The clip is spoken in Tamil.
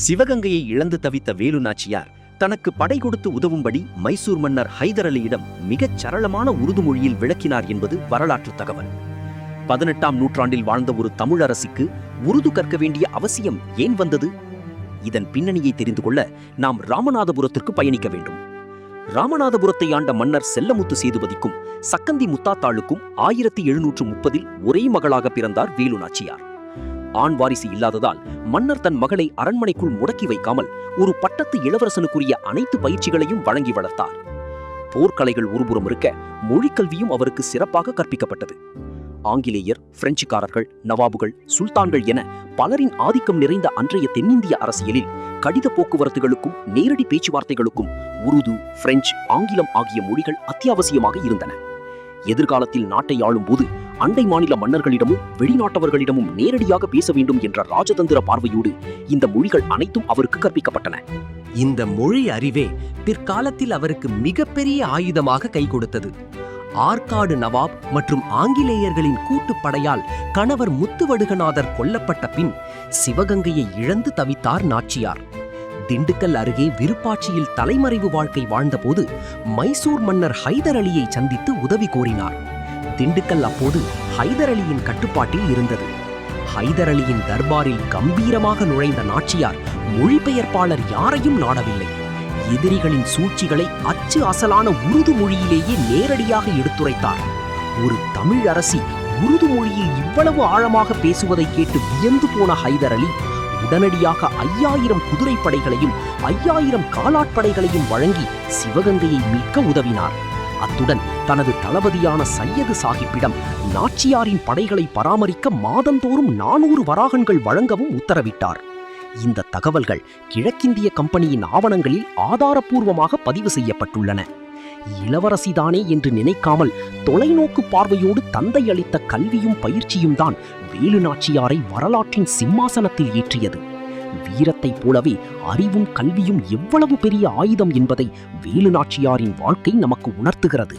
சிவகங்கையை இழந்து தவித்த வேலு நாச்சியார் தனக்கு படை கொடுத்து உதவும்படி மைசூர் மன்னர் ஹைதர் அலியிடம் மிகச் சரளமான உருது மொழியில் விளக்கினார் என்பது வரலாற்று தகவல். 18ஆம் நூற்றாண்டில் வாழ்ந்த ஒரு தமிழரசிக்கு உருது கற்க வேண்டிய அவசியம் ஏன் வந்தது? இதன் பின்னணியை தெரிந்து கொள்ள நாம் ராமநாதபுரத்திற்கு பயணிக்க வேண்டும். ராமநாதபுரத்தை ஆண்ட மன்னர் செல்லமுத்து சேதுபதிக்கும் சக்கந்தி முத்தாத்தாளுக்கும் 1730 ஒரே மகளாக பிறந்தார் வேலு நாச்சியார். ஆண் வாரிசு இல்லாததால் மன்னர் தன் மகளை அரண்மனைக்குள் முடக்கி வைக்காமல் ஒரு பட்டத்து இளவரசனுக்குரிய அனைத்து பயிற்சிகளையும் வழங்கி வளர்த்தார். போர்க்கலைகள் ஒருபுறம் இருக்க மொழிக்கல்வியும் அவருக்கு சிறப்பாக கற்பிக்கப்பட்டது. ஆங்கிலேயர், பிரெஞ்சுக்காரர்கள், நவாபுகள், சுல்தான்கள் என பலரின் ஆதிக்கம் நிறைந்த அன்றைய தென்னிந்திய அரசியலில் கடித போக்குவரத்துகளுக்கும் நேரடி பேச்சுவார்த்தைகளுக்கும் உருது, பிரெஞ்சு, ஆங்கிலம் ஆகிய மொழிகள் அத்தியாவசியமாக இருந்தன. எதிர்காலத்தில் நாட்டை ஆளும் போது அண்டை மாநில மன்னர்களிடமும் வெளிநாட்டவர்களிடமும் நேரடியாக பேச வேண்டும் என்ற ராஜதந்திர பார்வையோடு இந்த மொழிகள் அனைத்தும் அவருக்கு கற்பிக்கப்பட்டன. இந்த மொழி அறிவே பிற்காலத்தில் அவருக்கு மிகப்பெரிய ஆயுதமாக கை கொடுத்தது. ஆற்காடு நவாப் மற்றும் ஆங்கிலேயர்களின் கூட்டுப்படையால் கணவர் முத்துவடுகநாதர் கொல்லப்பட்ட பின் சிவகங்கையை இழந்து தவித்தார் நாச்சியார். திண்டுக்கல் அருகே விருப்பாட்சியில் தலைமறைவு வாழ்க்கை வாழ்ந்தபோது மைசூர் மன்னர் ஹைதர் அலியை சந்தித்து உதவி கோரினார். திண்டுக்கல் அப்போது ஹைதர் அலியின் கட்டுப்பாட்டில் இருந்தது. ஹைதர் அலியின் தர்பாரில் கம்பீரமாக நுழைந்த நாச்சியார் மொழிபெயர்ப்பாளர் யாரையும் நாடவில்லை. எதிரிகளின் சூழ்ச்சிகளை அச்சு அசலான உருது மொழியிலேயே நேரடியாக எடுத்துரைத்தார். ஒரு தமிழ் அரசி உருது மொழியில் இவ்வளவு ஆழமாக பேசுவதை கேட்டு வியந்து போன ஹைதர் அலி உடனடியாக 5000 குதிரைப்படைகளையும் 5000 காலாட்படைகளையும் வழங்கி சிவகங்கையை மீட்க உதவினார். அத்துடன் தனது தளபதியான சையது சாஹிப்பிடம் நாச்சியாரின் படைகளை பராமரிக்க மாதந்தோறும் 400 வராகன்கள் வழங்கவும் உத்தரவிட்டார். இந்த தகவல்கள் கிழக்கிந்திய கம்பெனியின் ஆவணங்களில் ஆதாரப்பூர்வமாக பதிவு செய்யப்பட்டுள்ளன. இளவரசிதானே என்று நினைக்காமல் தொலைநோக்கு பார்வையோடு தந்தை அளித்த கல்வியும் பயிற்சியும் தான் வேலு நாச்சியாரை வரலாற்றின் சிம்மாசனத்தில் ஏற்றியது. வீரத்தைப் போலவே அறிவும் கல்வியும் எவ்வளவு பெரிய ஆயுதம் என்பதை வேலு நாச்சியாரின் வாழ்க்கை நமக்கு உணர்த்துகிறது.